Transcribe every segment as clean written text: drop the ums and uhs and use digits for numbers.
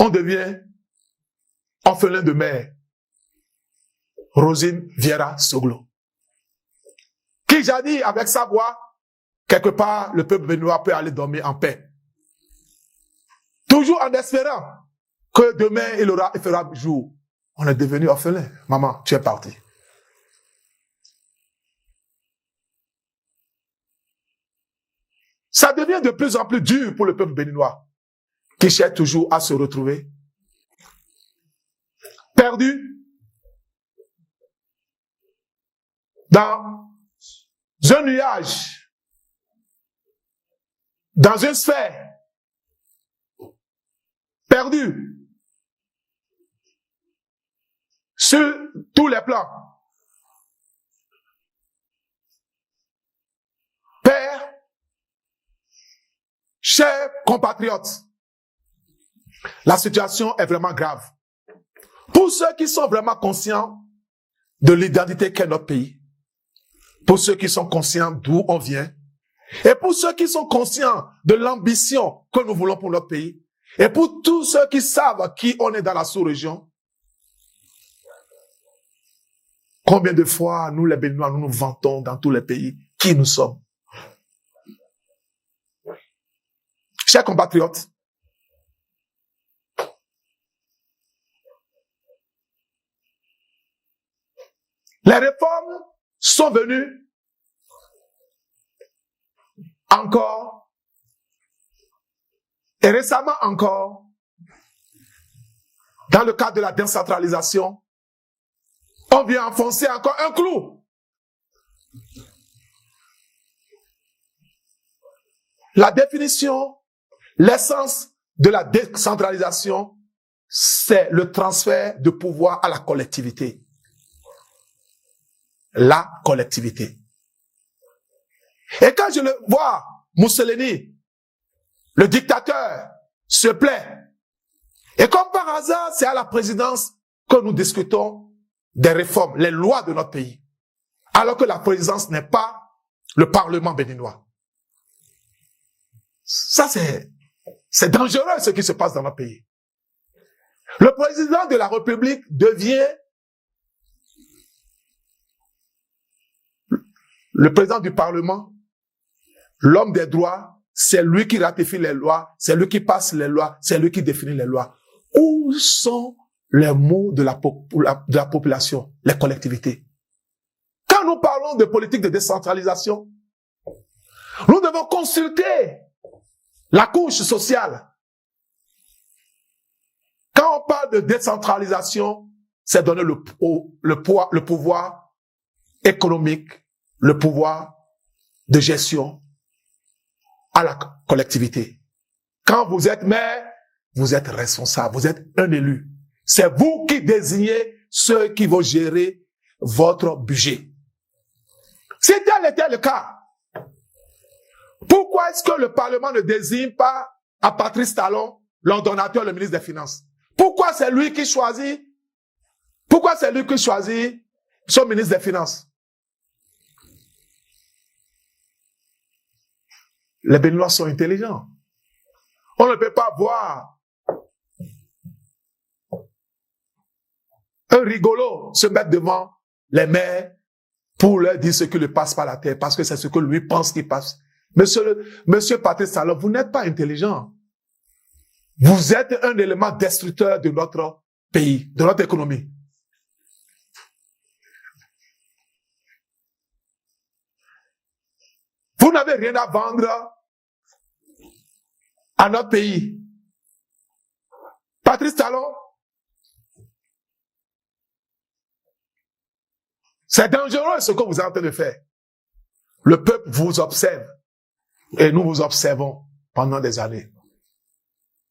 on devient orphelin de mère. Rosine Vieira Soglo. Qui jadis, avec sa voix, quelque part, le peuple béninois peut aller dormir en paix. Toujours en espérant que demain, il fera jour. On est devenu orphelin. Maman, tu es partie. Ça devient de plus en plus dur pour le peuple béninois, qui cherche toujours à se retrouver. Perdu dans un nuage, dans une sphère, perdu sur tous les plans. Père, chers compatriotes, la situation est vraiment grave. Pour ceux qui sont vraiment conscients de l'identité qu'est notre pays, pour ceux qui sont conscients d'où on vient, et pour ceux qui sont conscients de l'ambition que nous voulons pour notre pays, et pour tous ceux qui savent qui on est dans la sous-région, combien de fois nous les Béninois, nous nous vantons dans tous les pays qui nous sommes. Chers compatriotes, les réformes sont venues encore et récemment encore dans le cadre de la décentralisation. On vient enfoncer encore un clou. La définition, l'essence de la décentralisation, c'est le transfert de pouvoir à la collectivité. La collectivité. Et quand je le vois, Mussolini, le dictateur, se plaît. Et comme par hasard, c'est à la présidence que nous discutons des réformes, les lois de notre pays. Alors que la présidence n'est pas le Parlement béninois. Ça, c'est dangereux ce qui se passe dans notre pays. Le président de la République devient le président du Parlement, l'homme des droits, c'est lui qui ratifie les lois, c'est lui qui passe les lois, c'est lui qui définit les lois. Où sont les mots de la population, les collectivités? Quand nous parlons de politique de décentralisation, nous devons consulter la couche sociale. Quand on parle de décentralisation, c'est donner le pouvoir économique, le pouvoir de gestion à la collectivité. Quand vous êtes maire, vous êtes responsable, vous êtes un élu. C'est vous qui désignez ceux qui vont gérer votre budget. Si tel était le cas, pourquoi est-ce que le Parlement ne désigne pas à Patrice Talon, l'ordonnateur, le ministre des Finances? Pourquoi c'est lui qui choisit? Pourquoi c'est lui qui choisit son ministre des Finances? Les Béninois sont intelligents. On ne peut pas voir un rigolo se mettre devant les maires pour leur dire ce qui lui passe par la tête, parce que c'est ce que lui pense qui passe. Monsieur Patrice Talon, vous n'êtes pas intelligent. Vous êtes un élément destructeur de notre pays, de notre économie. Vous n'avez rien à vendre à notre pays. Patrice Talon, c'est dangereux ce que vous êtes en train de faire. Le peuple vous observe et nous vous observons pendant des années.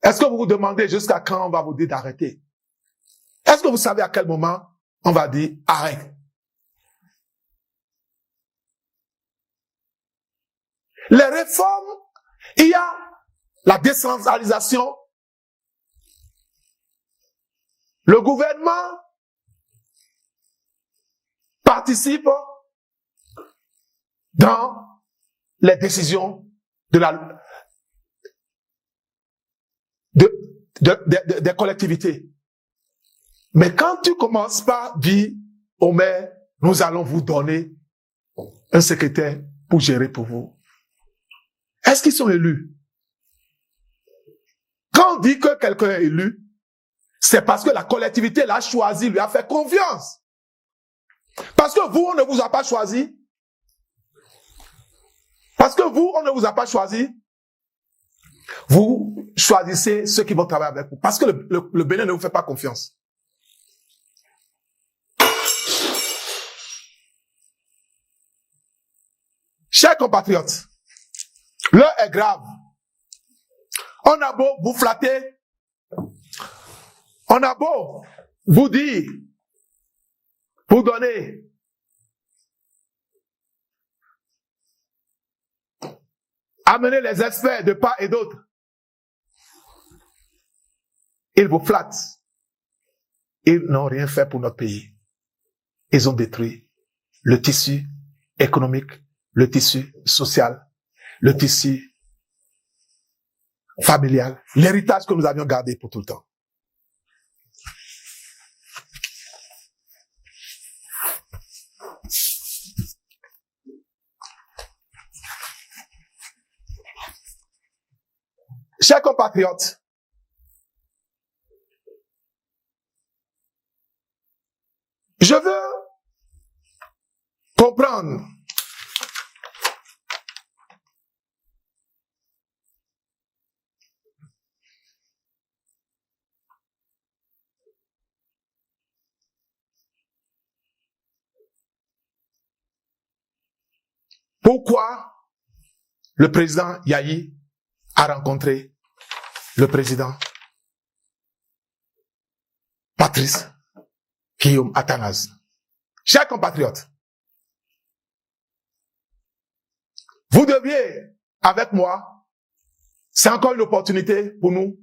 Est-ce que vous vous demandez jusqu'à quand on va vous dire d'arrêter? Est-ce que vous savez à quel moment on va dire arrête? Les réformes, il y a la décentralisation. Le gouvernement participe dans les décisions des collectivités. Mais quand tu commences par dire au maire, nous allons vous donner un secrétaire pour gérer pour vous. Est-ce qu'ils sont élus? Quand on dit que quelqu'un est élu, c'est parce que la collectivité l'a choisi, lui a fait confiance. Parce que vous, on ne vous a pas choisi. Parce que vous, on ne vous a pas choisi. Vous choisissez ceux qui vont travailler avec vous. Parce que le Bénin ne vous fait pas confiance. Chers compatriotes, l'heure est grave. On a beau vous flatter, on a beau vous dire, vous donner amener les experts de part et d'autre. Ils vous flattent. Ils n'ont rien fait pour notre pays. Ils ont détruit le tissu économique, le tissu social, le tissu familial, l'héritage que nous avions gardé pour tout le temps. Chers compatriotes, je veux comprendre pourquoi le président Yahi a rencontré le président Patrice Guillaume Athanase. Chers compatriotes, vous deviez, avec moi, c'est encore une opportunité pour nous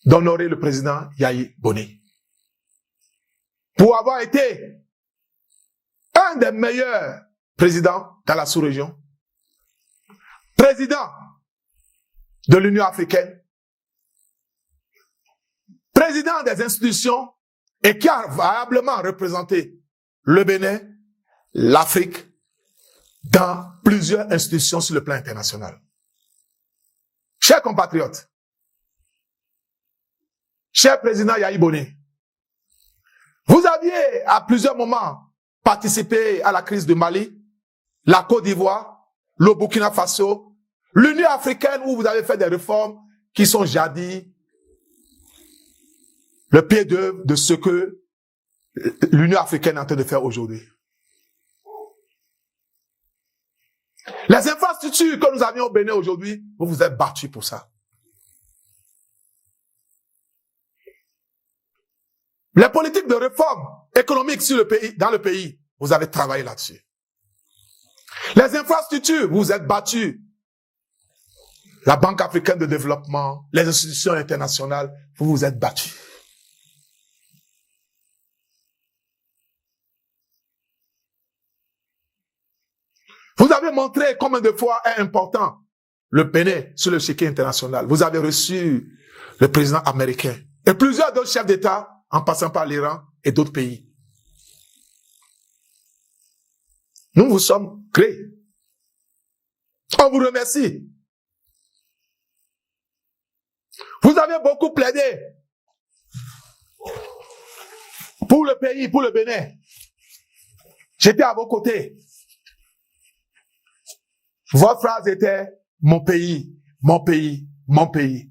d'honorer le président Yahi Boni. Pour avoir été un des meilleurs présidents dans la sous-région, président de l'Union africaine, président des institutions et qui a variablement représenté le Bénin, l'Afrique, dans plusieurs institutions sur le plan international. Chers compatriotes, cher président Yahi Boni, vous aviez à plusieurs moments participé à la crise du Mali, la Côte d'Ivoire, le Burkina Faso, l'Union africaine où vous avez fait des réformes qui sont jadis le pied d'œuvre de ce que l'Union africaine est en train de faire aujourd'hui. Les infrastructures que nous avions au Bénin aujourd'hui, vous vous êtes battus pour ça. Les politiques de réforme économique sur le pays, dans le pays, vous avez travaillé là-dessus. Les infrastructures, vous vous êtes battus. La Banque africaine de développement, les institutions internationales, vous vous êtes battus. Vous avez montré combien de fois est important le Bénin sur le chiquier international. Vous avez reçu le président américain et plusieurs d'autres chefs d'État en passant par l'Iran et d'autres pays. Nous vous sommes créés. On vous remercie. Vous avez beaucoup plaidé pour le pays, pour le Bénin. J'étais à vos côtés. Votre phrase était « mon pays, mon pays, mon pays ».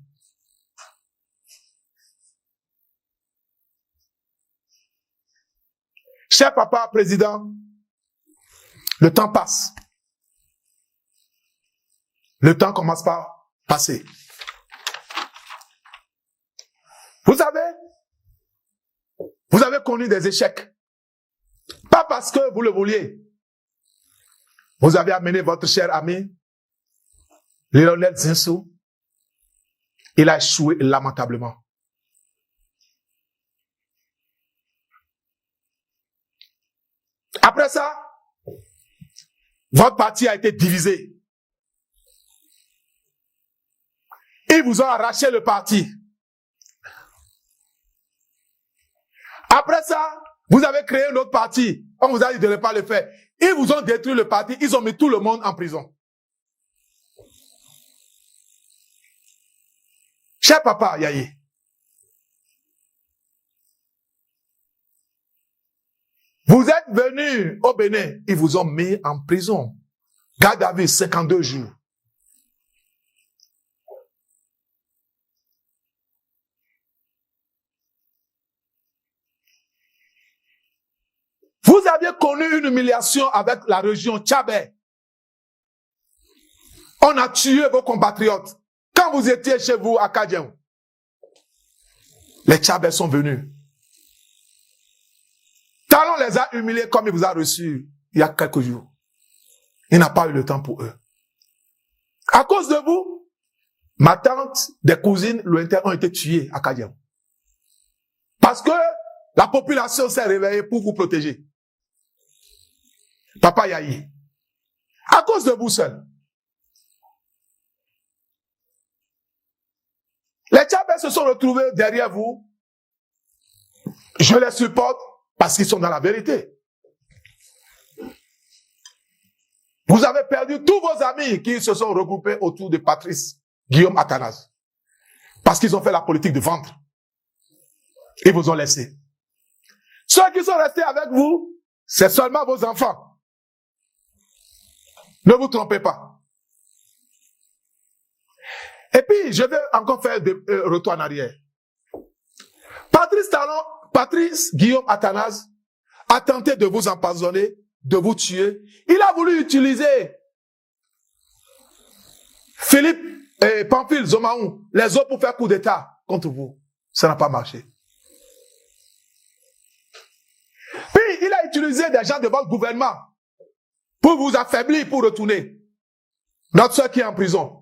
Cher papa président, le temps passe. Le temps commence par passer. Vous avez connu des échecs. Pas parce que vous le vouliez. Vous avez amené votre cher ami, Lionel Zinsou. Il a échoué lamentablement. Après ça, votre parti a été divisé. Ils vous ont arraché le parti. Après ça, vous avez créé un autre parti. On vous a dit de ne pas le faire. Ils vous ont détruit le parti. Ils ont mis tout le monde en prison. Cher papa Yahi, vous êtes venus au Bénin. Ils vous ont mis en prison. Garde à vue, 52 jours. Vous aviez connu une humiliation avec la région Tchabé. On a tué vos compatriotes. Quand vous étiez chez vous à Kadjem, les Tchabés sont venus. Talon les a humiliés comme il vous a reçu il y a quelques jours. Il n'a pas eu le temps pour eux. À cause de vous, ma tante, des cousines lointaines ont été tuées à Kadjem. Parce que la population s'est réveillée pour vous protéger. Papa Yahi, à cause de vous seul. Les Tchabés se sont retrouvés derrière vous. Je les supporte parce qu'ils sont dans la vérité. Vous avez perdu tous vos amis qui se sont regroupés autour de Patrice Guillaume Athanase. Parce qu'ils ont fait la politique de ventre. Ils vous ont laissé. Ceux qui sont restés avec vous, c'est seulement vos enfants. Ne vous trompez pas. Et puis, je vais encore faire des retours en arrière. Patrice Guillaume Athanase a tenté de vous empoisonner, de vous tuer. Il a voulu utiliser Philippe et Pamphile Zomaou, les autres pour faire coup d'État contre vous. Ça n'a pas marché. Puis, il a utilisé des gens de votre gouvernement pour vous affaiblir, pour retourner. Notre soeur qui est en prison.